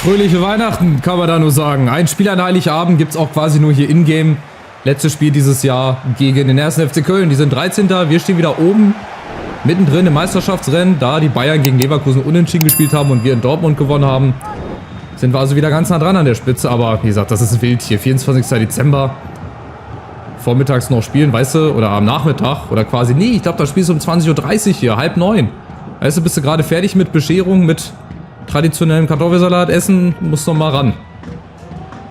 Fröhliche Weihnachten, kann man da nur sagen. Ein Spiel an Heiligabend gibt es auch quasi nur hier in-game. Letztes Spiel dieses Jahr gegen den 1. FC Köln. Die sind 13. Wir stehen wieder oben, mittendrin im Meisterschaftsrennen. Da die Bayern gegen Leverkusen unentschieden gespielt haben und wir in Dortmund gewonnen haben, sind wir also wieder ganz nah dran an der Spitze. Aber wie gesagt, das ist wild hier. 24. Dezember. Vormittags noch spielen, weißt du, oder am Nachmittag. Oder quasi, nee, ich glaube, das Spiel ist um 20:30 Uhr hier, 8:30. Weißt du, bist du gerade fertig mit Bescherung, mit traditionellem Kartoffelsalat essen, musst noch mal ran.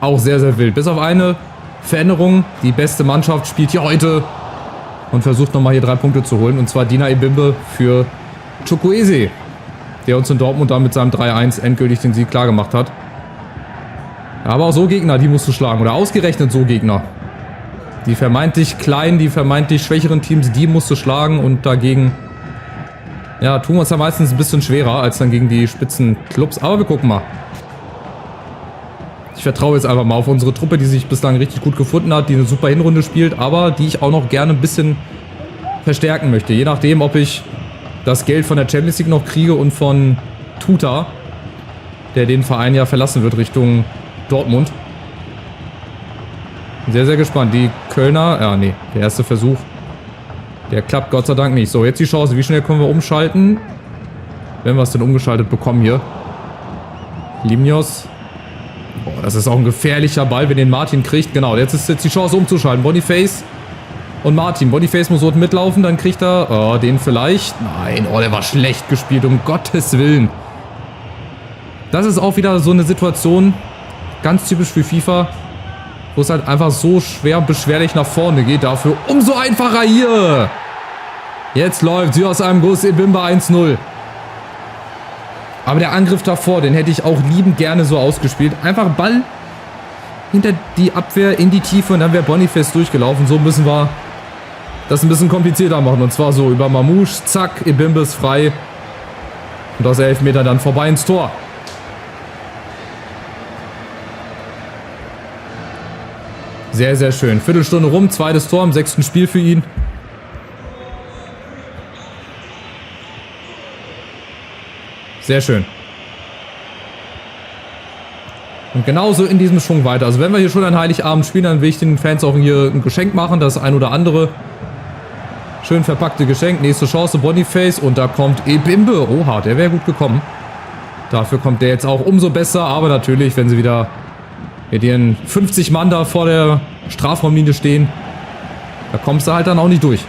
Auch sehr, sehr wild. Bis auf eine Veränderung. Die beste Mannschaft spielt hier heute und versucht nochmal hier 3 Punkte zu holen. Und zwar Dina Ebimbe für Chukwueze, der uns in Dortmund da mit seinem 3:1 endgültig den Sieg klar gemacht hat. Aber auch so Gegner, die musst du schlagen. Oder ausgerechnet so Gegner. Die vermeintlich kleinen, die vermeintlich schwächeren Teams, die musst du schlagen. Und dagegen, ja, tun wir uns ja meistens ein bisschen schwerer als dann gegen die Spitzenclubs. Aber wir gucken mal. Ich vertraue jetzt einfach mal auf unsere Truppe, die sich bislang richtig gut gefunden hat, die eine super Hinrunde spielt, aber die ich auch noch gerne ein bisschen verstärken möchte. Je nachdem, ob ich das Geld von der Champions League noch kriege und von Tuta, der den Verein ja verlassen wird Richtung Dortmund. Sehr, sehr gespannt. Die Kölner, ja, nee, der erste Versuch, der klappt Gott sei Dank nicht. So, jetzt die Chance. Wie schnell können wir umschalten? Wenn wir es denn umgeschaltet bekommen hier. Limnios. Boah, das ist auch ein gefährlicher Ball, wenn den Martin kriegt. Genau, jetzt ist jetzt die Chance umzuschalten. Boniface und Martin. Boniface muss unten mitlaufen, dann kriegt er den vielleicht. Nein, der war schlecht gespielt, um Gottes Willen. Das ist auch wieder so eine Situation, ganz typisch für FIFA, wo es halt einfach so schwer und beschwerlich nach vorne geht. Dafür umso einfacher hier. Jetzt läuft sie aus einem Guss. Ebimbe 1:0. Aber der Angriff davor, den hätte ich auch liebend gerne so ausgespielt. Einfach Ball hinter die Abwehr in die Tiefe und dann wäre Boniface durchgelaufen. So müssen wir das ein bisschen komplizierter machen. Und zwar so über Mamouche. Zack, Ebimbe ist frei. Und aus 11 Meter dann vorbei ins Tor. Sehr, sehr schön. Viertelstunde rum, zweites Tor im 6. Spiel für ihn. Sehr schön. Und genauso in diesem Schwung weiter. Also wenn wir hier schon an Heiligabend spielen, dann will ich den Fans auch hier ein Geschenk machen. Das ein oder andere schön verpackte Geschenk. Nächste Chance, Boniface. Und da kommt Ebimbe. Oha, der wäre gut gekommen. Dafür kommt der jetzt auch umso besser. Aber natürlich, wenn sie wieder mit ihren 50 Mann da vor der Strafraumlinie stehen, da kommst du halt dann auch nicht durch.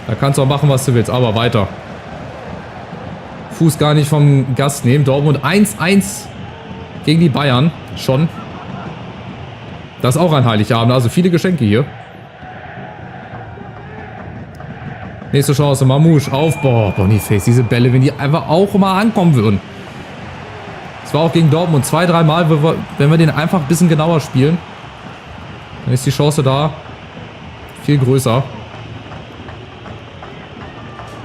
Da kannst du auch machen, was du willst. Aber weiter. Fuß gar nicht vom Gast nehmen. Dortmund 1:1 gegen die Bayern. Schon. Das ist auch ein Heiligabend. Also viele Geschenke hier. Nächste Chance. Mamouche auf. Boah, Boniface. Diese Bälle, wenn die einfach auch mal ankommen würden. Das war auch gegen Dortmund 2-3 Mal, wenn wir den einfach ein bisschen genauer spielen. Dann ist die Chance da viel größer.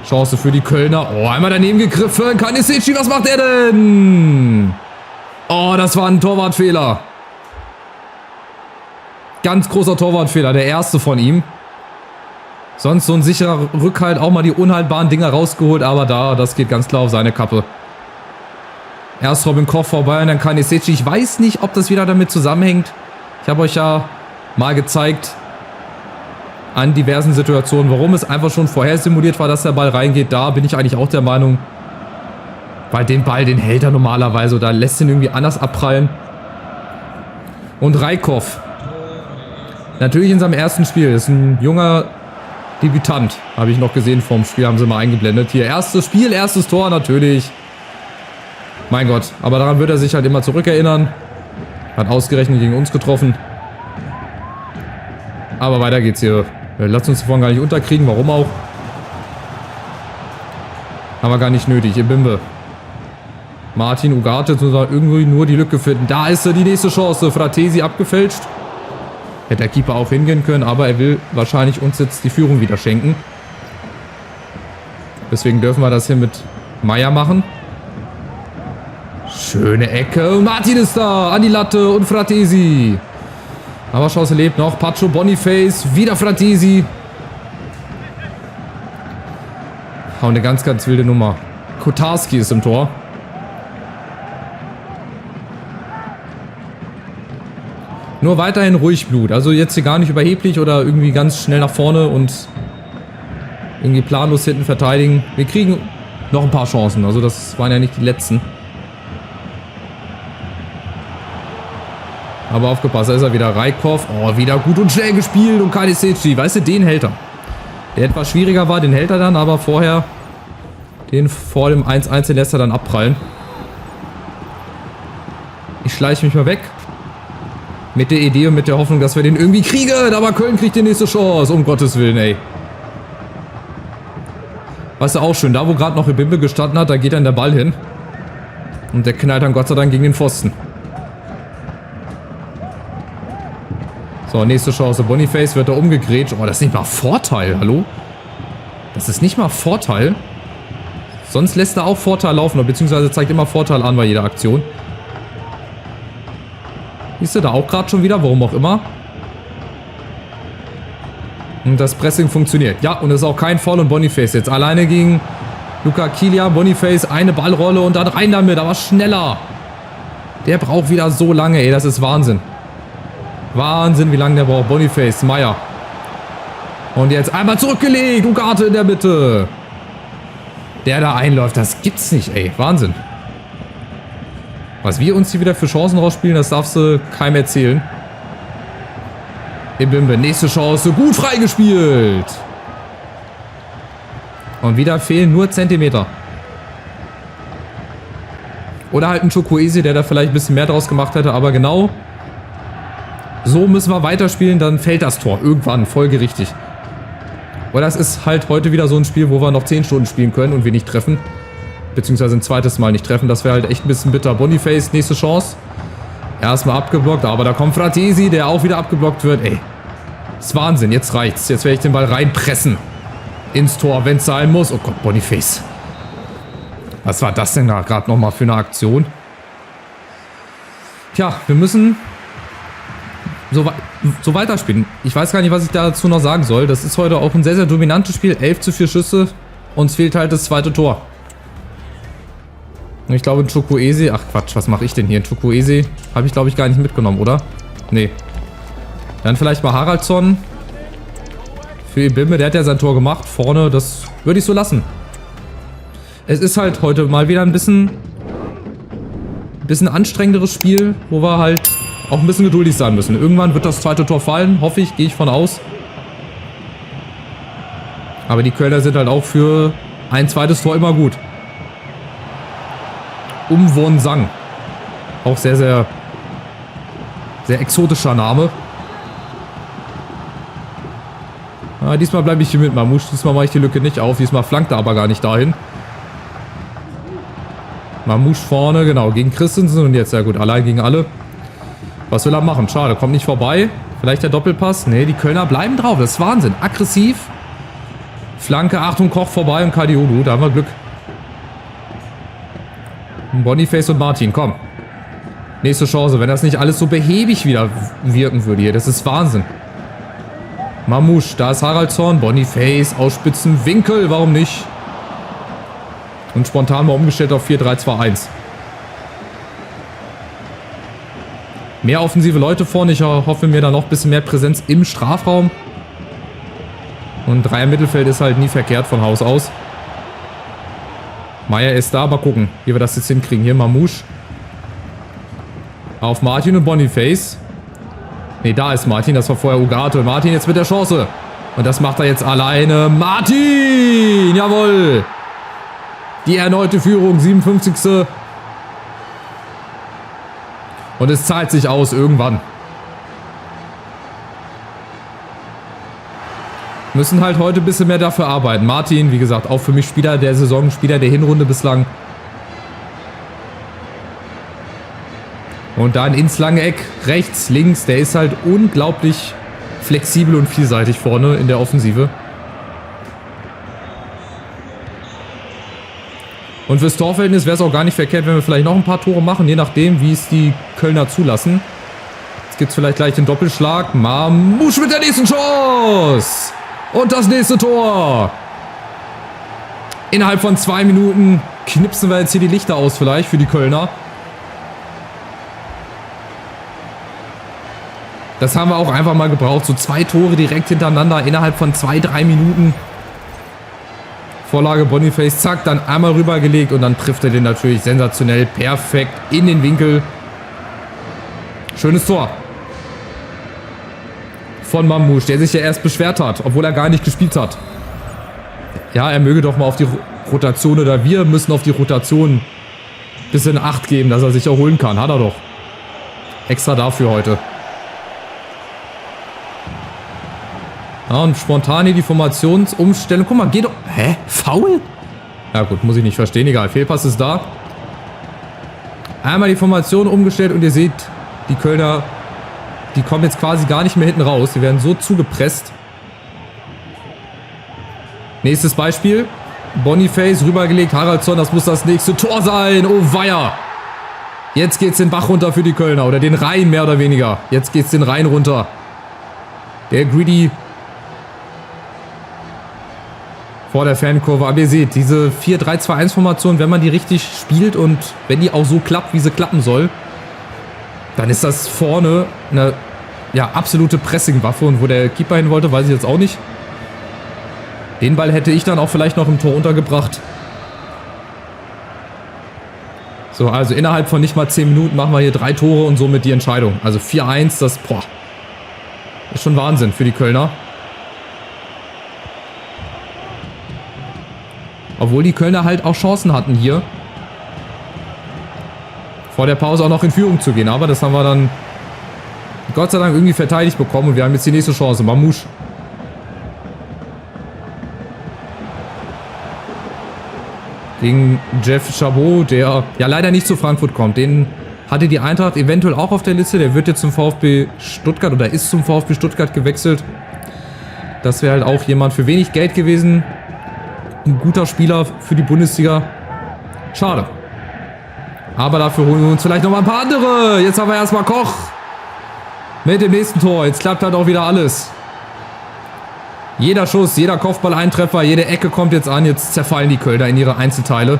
Chance für die Kölner. Oh, einmal daneben gegriffen. Kanisici, was macht er denn? Oh, das war ein Torwartfehler. Ganz großer Torwartfehler. Der erste von ihm. Sonst so ein sicherer Rückhalt. Auch mal die unhaltbaren Dinger rausgeholt. Aber das geht ganz klar auf seine Kappe. Erst Robin Koch vorbei und dann Kanisici. Ich weiß nicht, ob das wieder damit zusammenhängt. Ich habe euch ja mal gezeigt an diversen Situationen, warum es einfach schon vorher simuliert war, dass der Ball reingeht. Da bin ich eigentlich auch der Meinung, weil den Ball, den hält er normalerweise oder lässt ihn irgendwie anders abprallen. Und Raikov. Natürlich in seinem ersten Spiel. Ist ein junger Debütant. Habe ich noch gesehen vorm Spiel, haben sie mal eingeblendet. Hier, erstes Spiel, erstes Tor natürlich. Mein Gott, aber daran wird er sich halt immer zurückerinnern. Hat ausgerechnet gegen uns getroffen. Aber weiter geht's hier. Lass uns davon gar nicht unterkriegen, warum auch. Aber gar nicht nötig. Ebimbe. Martin Ugarte soll irgendwie nur die Lücke finden. Da ist die nächste Chance. Fratesi abgefälscht. Hätte der Keeper auch hingehen können, aber er will wahrscheinlich uns jetzt die Führung wieder schenken. Deswegen dürfen wir das hier mit Meier machen. Schöne Ecke. Und Martin ist da. An die Latte und Fratesi. Aber Chance lebt noch. Pacho, Boniface. Wieder Fratesi. Auch eine ganz, ganz wilde Nummer. Kotarski ist im Tor. Nur weiterhin ruhig Blut. Also jetzt hier gar nicht überheblich oder irgendwie ganz schnell nach vorne und irgendwie planlos hinten verteidigen. Wir kriegen noch ein paar Chancen. Also das waren ja nicht die letzten. Aber aufgepasst, da ist er wieder. Raikov. Oh, wieder gut und schnell gespielt. Und Kalisic. Weißt du, den hält er. Der etwas schwieriger war, den hält er dann. Aber vorher, den vor dem 1-1, den lässt er dann abprallen. Ich schleiche mich mal weg. Mit der Idee und mit der Hoffnung, dass wir den irgendwie kriegen. Aber Köln kriegt die nächste Chance. Um Gottes Willen, ey. Weißt du, auch schön. Da, wo gerade noch Ebimbe gestanden hat, da geht dann der Ball hin. Und der knallt dann Gott sei Dank gegen den Pfosten. So, nächste Chance. Boniface wird da umgegrätscht. Oh, das ist nicht mal Vorteil. Hallo? Das ist nicht mal Vorteil. Sonst lässt er auch Vorteil laufen. Beziehungsweise zeigt immer Vorteil an bei jeder Aktion. Siehst du da auch gerade schon wieder? Warum auch immer. Und das Pressing funktioniert. Ja, und es ist auch kein Foul und Boniface jetzt alleine gegen Luca Kilian. Boniface, eine Ballrolle und dann rein damit, aber schneller. Der braucht wieder so lange, ey, das ist Wahnsinn. Wahnsinn, wie lange der braucht. Boniface, Meier. Und jetzt einmal zurückgelegt. Ugarte in der Mitte. Der da einläuft, das gibt's nicht, ey. Wahnsinn. Was wir uns hier wieder für Chancen rausspielen, das darfst du keinem erzählen. Ebimbe, nächste Chance. Gut freigespielt. Und wieder fehlen nur Zentimeter. Oder halt ein Chukwueze, der da vielleicht ein bisschen mehr draus gemacht hätte. Aber genau so müssen wir weiterspielen. Dann fällt das Tor. Irgendwann, folgerichtig. Oder es ist halt heute wieder so ein Spiel, wo wir noch 10 Stunden spielen können und wir nicht treffen. Beziehungsweise ein zweites Mal nicht treffen. Das wäre halt echt ein bisschen bitter. Boniface, nächste Chance. Erstmal abgeblockt, aber da kommt Fratesi, der auch wieder abgeblockt wird. Ey, das ist Wahnsinn. Jetzt reicht's. Jetzt werde ich den Ball reinpressen. Ins Tor, wenn es sein muss. Oh Gott, Boniface. Was war das denn da gerade nochmal für eine Aktion? Tja, wir müssen so weiterspielen. Ich weiß gar nicht, was ich dazu noch sagen soll. Das ist heute auch ein sehr, sehr dominantes Spiel. 11:4 Schüsse. Uns fehlt halt das zweite Tor. Ich glaube, ein Chukwueze... Ach Quatsch, was mache ich denn hier? Ein Chukwueze habe ich, glaube ich, gar nicht mitgenommen, oder? Nee. Dann vielleicht mal Haraldsson. Für Ebimbe, der hat ja sein Tor gemacht. Vorne, das würde ich so lassen. Es ist halt heute mal wieder ein bisschen anstrengenderes Spiel, wo wir halt auch ein bisschen geduldig sein müssen. Irgendwann wird das zweite Tor fallen, hoffe ich, gehe ich von aus. Aber die Kölner sind halt auch für ein zweites Tor immer gut. Umwon Sang. Auch sehr, sehr, sehr exotischer Name. Ah, diesmal bleibe ich hier mit Mamouche. Diesmal mache ich die Lücke nicht auf. Diesmal flankt er aber gar nicht dahin. Mamouche vorne, genau, gegen Christensen. Und jetzt, ja gut, allein gegen alle. Was will er machen? Schade, kommt nicht vorbei. Vielleicht der Doppelpass. Ne, die Kölner bleiben drauf. Das ist Wahnsinn. Aggressiv. Flanke, Achtung, Koch vorbei und Kadiolu. Da haben wir Glück. Boniface und Martin, komm. Nächste Chance, wenn das nicht alles so behäbig wieder wirken würde hier. Das ist Wahnsinn. Mamouche, da ist Haraldsson. Boniface, ausspitzen, Winkel, warum nicht? Und spontan mal umgestellt auf 4-3-2-1. Mehr offensive Leute vorne. Ich hoffe mir da noch ein bisschen mehr Präsenz im Strafraum. Und Dreier Mittelfeld ist halt nie verkehrt von Haus aus. Meier ist da, aber gucken, wie wir das jetzt hinkriegen. Hier Mamouche. Auf Martin und Boniface. Ne, da ist Martin, das war vorher Ugarte. Martin jetzt mit der Chance. Und das macht er jetzt alleine. Martin! Jawohl! Die erneute Führung, 57. Und es zahlt sich aus irgendwann. Müssen halt heute ein bisschen mehr dafür arbeiten. Martin, wie gesagt, auch für mich Spieler der Saison, Spieler der Hinrunde bislang. Und dann ins lange Eck, rechts, links. Der ist halt unglaublich flexibel und vielseitig vorne in der Offensive. Und fürs Torverhältnis wäre es auch gar nicht verkehrt, wenn wir vielleicht noch ein paar Tore machen, je nachdem, wie es die Kölner zulassen. Jetzt gibt es vielleicht gleich den Doppelschlag. Mamouche mit der nächsten Chance! Und das nächste Tor. Innerhalb von 2 Minuten knipsen wir jetzt hier die Lichter aus vielleicht für die Kölner. Das haben wir auch einfach mal gebraucht. So 2 Tore direkt hintereinander innerhalb von 2-3 Minuten. Vorlage Boniface, zack, dann einmal rübergelegt und dann trifft er den natürlich sensationell perfekt in den Winkel. Schönes Tor. Von Mamouche, der sich ja erst beschwert hat, obwohl er gar nicht gespielt hat. Ja, er möge doch mal auf die Rotation oder wir müssen auf die Rotation ein bisschen Acht geben, dass er sich erholen kann. Hat er doch. Extra dafür heute. Ja, und spontan hier die Formationsumstellung. Guck mal, geht doch... Hä? Foul? Ja gut, muss ich nicht verstehen. Egal, Fehlpass ist da. Einmal die Formation umgestellt und ihr seht, die Kölner, die kommen jetzt quasi gar nicht mehr hinten raus. Die werden so zugepresst. Nächstes Beispiel. Boniface rübergelegt. Haraldsson, das muss das nächste Tor sein. Oh weia. Jetzt geht's den Bach runter für die Kölner. Oder den Rhein mehr oder weniger. Jetzt geht's den Rhein runter. Der Greedy vor der Fankurve. Aber ihr seht, diese 4-3-2-1-Formation, wenn man die richtig spielt und wenn die auch so klappt, wie sie klappen soll, dann ist das vorne eine absolute Pressing-Waffe. Und wo der Keeper hin wollte, weiß ich jetzt auch nicht. Den Ball hätte ich dann auch vielleicht noch im Tor untergebracht. So, also innerhalb von nicht mal 10 Minuten machen wir hier 3 Tore und somit die Entscheidung. Also 4-1, das ist schon Wahnsinn für die Kölner. Obwohl die Kölner halt auch Chancen hatten hier. Vor der Pause auch noch in Führung zu gehen. Aber das haben wir dann Gott sei Dank irgendwie verteidigt bekommen. Und wir haben jetzt die nächste Chance. Mamouche. Gegen Jeff Chabot, der ja leider nicht zu Frankfurt kommt. Den hatte die Eintracht eventuell auch auf der Liste. Der wird jetzt zum VfB Stuttgart oder ist zum VfB Stuttgart gewechselt. Das wäre halt auch jemand für wenig Geld gewesen. Ein guter Spieler für die Bundesliga. Schade. Aber dafür holen wir uns vielleicht noch mal ein paar andere. Jetzt haben wir erstmal Koch. Mit dem nächsten Tor. Jetzt klappt halt auch wieder alles. Jeder Schuss, jeder Kopfball ein Treffer, jede Ecke kommt jetzt an. Jetzt zerfallen die Kölner in ihre Einzelteile.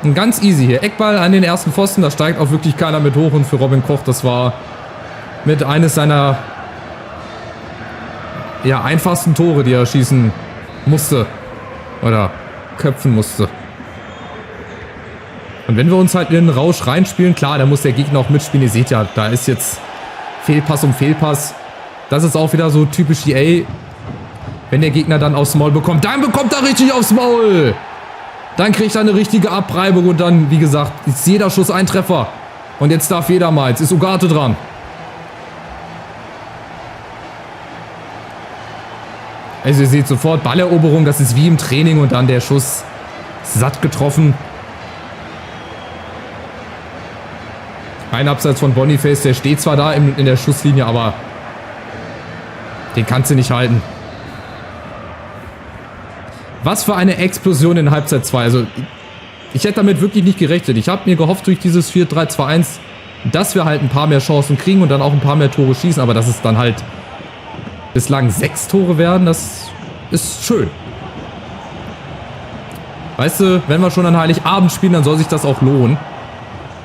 Und ganz easy hier. Eckball an den ersten Pfosten. Da steigt auch wirklich keiner mit hoch. Und für Robin Koch, das war mit eines seiner einfachsten Tore, die er schießen musste. Oder köpfen musste. Und wenn wir uns halt in den Rausch reinspielen, klar, da muss der Gegner auch mitspielen. Ihr seht ja, da ist jetzt Fehlpass um Fehlpass. Das ist auch wieder so typisch EA. Wenn der Gegner dann aufs Maul bekommt, dann bekommt er richtig aufs Maul. Dann kriegt er eine richtige Abreibung und dann, wie gesagt, ist jeder Schuss ein Treffer. Und jetzt darf jeder mal. Jetzt ist Ugarte dran. Also ihr seht sofort, Balleroberung, das ist wie im Training und dann der Schuss satt getroffen. Ein Abseits von Boniface, der steht zwar da in der Schusslinie, aber den kannst du nicht halten. Was für eine Explosion in Halbzeit 2. Also ich hätte damit wirklich nicht gerechnet. Ich habe mir gehofft durch dieses 4-3-2-1, dass wir halt ein paar mehr Chancen kriegen und dann auch ein paar mehr Tore schießen, aber dass es dann halt bislang 6 Tore werden, das ist schön. Weißt du, wenn wir schon an Heiligabend spielen, dann soll sich das auch lohnen.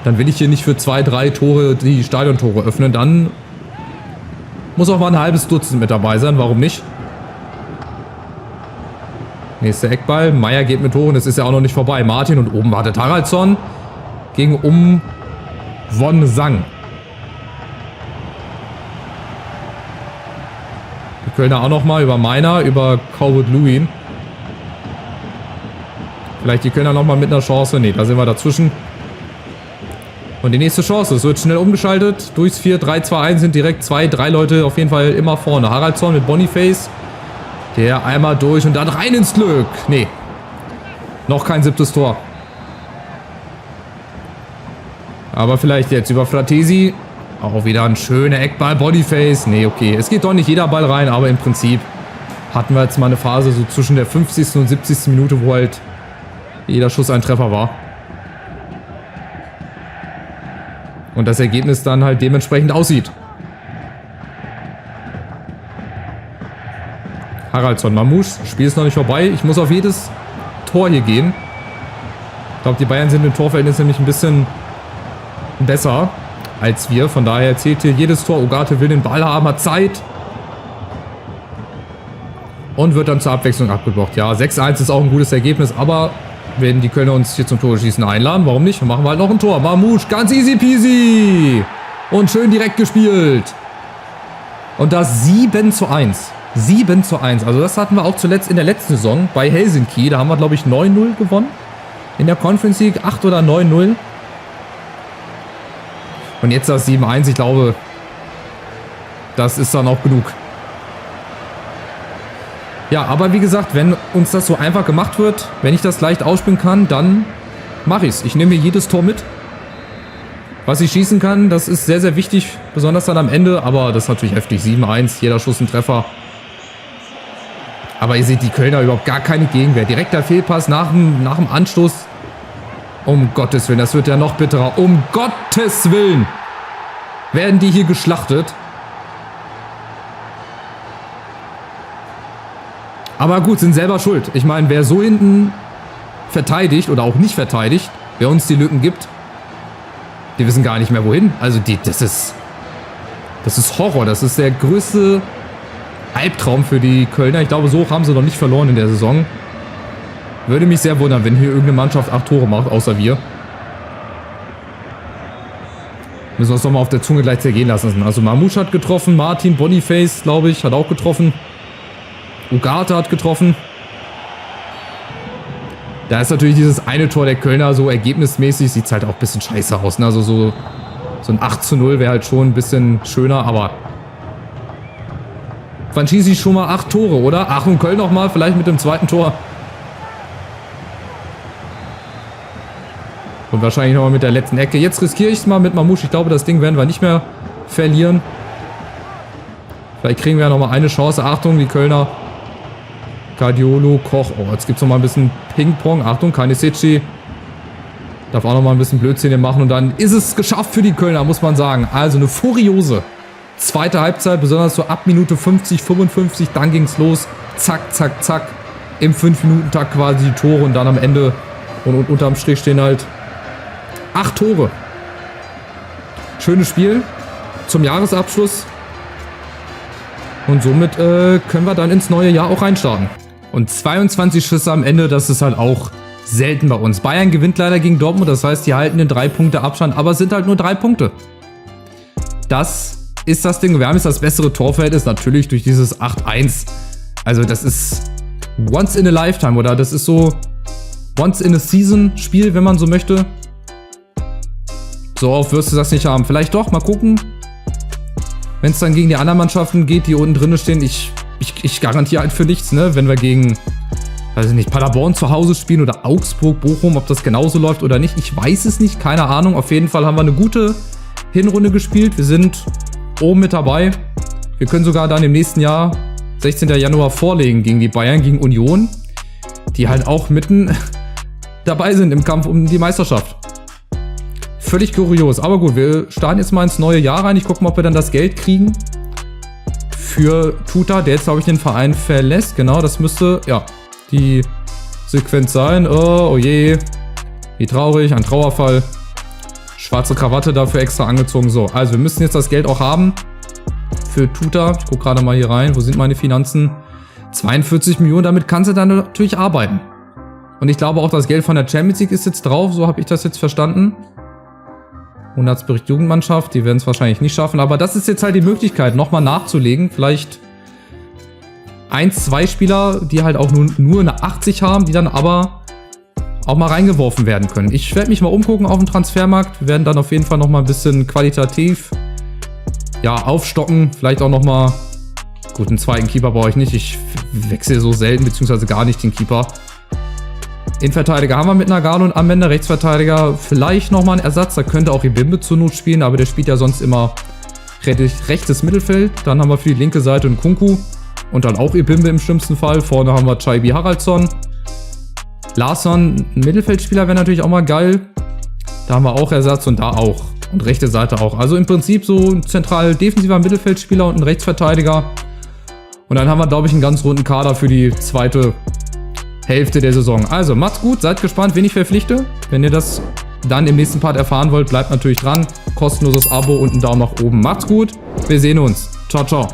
Dann will ich hier nicht für 2-3 Tore die Stadiontore öffnen. Dann muss auch mal ein halbes Dutzend mit dabei sein. Warum nicht? Nächster Eckball. Meier geht mit hoch und es ist ja auch noch nicht vorbei. Martin und oben wartet Haraldsson gegen Won Sang. Die Kölner auch nochmal über Meiner, über Calvert-Lewin. Vielleicht die Kölner nochmal mit einer Chance. Ne, da sind wir dazwischen. Und die nächste Chance. Es wird schnell umgeschaltet. Durchs 4-3-2-1 sind direkt 2-3 Leute auf jeden Fall immer vorne. Haraldsson mit Boniface. Der einmal durch und dann rein ins Glück. Nee. Noch kein 7. Tor. Aber vielleicht jetzt über Fratesi. Auch wieder ein schöner Eckball. Boniface. Nee, okay. Es geht doch nicht jeder Ball rein, aber im Prinzip hatten wir jetzt mal eine Phase so zwischen der 50. und 70. Minute, wo halt jeder Schuss ein Treffer war. Und das Ergebnis dann halt dementsprechend aussieht. Haraldsson, Mamouche, Spiel ist noch nicht vorbei. Ich muss auf jedes Tor hier gehen. Ich glaube, die Bayern sind im Torverhältnis nämlich ein bisschen besser als wir. Von daher zählt hier jedes Tor. Ugarte will den Ball haben, hat Zeit. Und wird dann zur Abwechslung abgeblockt. Ja, 6-1 ist auch ein gutes Ergebnis, aber wenn die Kölner uns hier zum Tore schießen einladen, warum nicht? Dann machen wir halt noch ein Tor. Mamouche, ganz easy peasy. Und schön direkt gespielt. Und das 7-1. 7-1. Also das hatten wir auch zuletzt in der letzten Saison bei Helsinki. Da haben wir, glaube ich, 9-0 gewonnen. In der Conference League 8 oder 9-0. Und jetzt das 7-1. Ich glaube, das ist dann auch genug. Ja, aber wie gesagt, wenn uns das so einfach gemacht wird, wenn ich das leicht ausspielen kann, dann mache ich es. Ich nehme mir jedes Tor mit. Was ich schießen kann, das ist sehr, sehr wichtig, besonders dann am Ende. Aber das ist natürlich heftig. 7-1, jeder Schuss ein Treffer. Aber ihr seht, die Kölner überhaupt gar keine Gegenwehr. Direkter Fehlpass nach dem Anstoß. Um Gottes Willen, das wird ja noch bitterer. Um Gottes Willen werden die hier geschlachtet. Aber gut, sind selber schuld. Ich meine, wer so hinten verteidigt oder auch nicht verteidigt, wer uns die Lücken gibt, die wissen gar nicht mehr wohin. Also das ist Horror. Das ist der größte Albtraum für die Kölner. Ich glaube, so haben sie noch nicht verloren in der Saison. Würde mich sehr wundern, wenn hier irgendeine Mannschaft 8 Tore macht, außer wir. Müssen wir uns nochmal auf der Zunge gleich zergehen lassen. Also Mamouche hat getroffen, Martin Boniface, glaube ich, hat auch getroffen. Ugarte hat getroffen. Da ist natürlich dieses eine Tor der Kölner so ergebnismäßig, sieht es halt auch ein bisschen scheiße aus. Ne? Also so ein 8-0 wäre halt schon ein bisschen schöner, aber wann schieße ich schon mal 8 Tore, oder? Achtung, Köln nochmal, vielleicht mit dem zweiten Tor. Und wahrscheinlich nochmal mit der letzten Ecke. Jetzt riskiere ich es mal mit Mamouche. Ich glaube, das Ding werden wir nicht mehr verlieren. Vielleicht kriegen wir ja nochmal eine Chance. Achtung, die Kölner. Guardiolo, Koch. Oh, jetzt gibt es nochmal ein bisschen Ping-Pong. Achtung, Kaniseci. Darf auch nochmal ein bisschen Blödsinn hier machen. Und dann ist es geschafft für die Kölner, muss man sagen. Also eine furiose zweite Halbzeit. Besonders so ab Minute 50, 55. Dann ging es los. Zack, zack, zack. Im 5-Minuten-Takt quasi die Tore. Und dann am Ende und unterm Strich stehen halt 8 Tore. Schönes Spiel zum Jahresabschluss. Und somit können wir dann ins neue Jahr auch reinstarten. Und 22 Schüsse am Ende, das ist halt auch selten bei uns. Bayern gewinnt leider gegen Dortmund, das heißt, die halten den 3 Punkte Abstand, aber es sind halt nur 3 Punkte. Das ist das Ding. Wir haben jetzt das bessere Torverhältnis, natürlich durch dieses 8-1. Also das ist once in a lifetime, oder? Das ist so once in a season Spiel, wenn man so möchte. So oft wirst du das nicht haben. Vielleicht doch, mal gucken. Wenn es dann gegen die anderen Mannschaften geht, die unten drin stehen, ich garantiere halt für nichts, ne? Wenn wir gegen, weiß ich nicht, Paderborn zu Hause spielen oder Augsburg, Bochum, ob das genauso läuft oder nicht, ich weiß es nicht, keine Ahnung. Auf jeden Fall haben wir eine gute Hinrunde gespielt. Wir sind oben mit dabei. Wir können sogar dann im nächsten Jahr, 16. Januar, vorlegen gegen die Bayern, gegen Union, die halt auch mitten dabei sind im Kampf um die Meisterschaft. Völlig kurios. Aber gut, wir starten jetzt mal ins neue Jahr rein. Ich gucke mal, ob wir dann das Geld kriegen für Tuta, der jetzt, glaube ich, den Verein verlässt. Genau, das müsste, ja, die Sequenz sein. Oh je, wie traurig, ein Trauerfall. Schwarze Krawatte dafür extra angezogen. So, also wir müssen jetzt das Geld auch haben für Tuta. Ich gucke gerade mal hier rein. Wo sind meine Finanzen? 42 Millionen, damit kannst du dann natürlich arbeiten. Und ich glaube auch, das Geld von der Champions League ist jetzt drauf. So habe ich das jetzt verstanden. Monatsbericht Jugendmannschaft, die werden es wahrscheinlich nicht schaffen, aber das ist jetzt halt die Möglichkeit, nochmal nachzulegen. Vielleicht 1, 2 Spieler, die halt auch nur eine 80 haben, die dann aber auch mal reingeworfen werden können. Ich werde mich mal umgucken auf dem Transfermarkt. Wir werden dann auf jeden Fall nochmal ein bisschen qualitativ aufstocken. Vielleicht auch nochmal, gut, einen zweiten Keeper brauche ich nicht. Ich wechsle so selten, beziehungsweise gar nicht den Keeper. Innenverteidiger haben wir mit Nagano und Amende. Rechtsverteidiger vielleicht nochmal ein Ersatz. Da könnte auch Ibimbe zur Not spielen, aber der spielt ja sonst immer rechtes Mittelfeld. Dann haben wir für die linke Seite einen Kunku und dann auch Ibimbe im schlimmsten Fall. Vorne haben wir Chaibi Haraldsson. Larsson, ein Mittelfeldspieler, wäre natürlich auch mal geil. Da haben wir auch Ersatz und da auch. Und rechte Seite auch. Also im Prinzip so ein zentral defensiver Mittelfeldspieler und ein Rechtsverteidiger. Und dann haben wir, glaube ich, einen ganz runden Kader für die zweite Hälfte der Saison. Also, macht's gut, seid gespannt, wen ich verpflichte. Wenn ihr das dann im nächsten Part erfahren wollt, bleibt natürlich dran. Kostenloses Abo und einen Daumen nach oben. Macht's gut. Wir sehen uns. Ciao, ciao.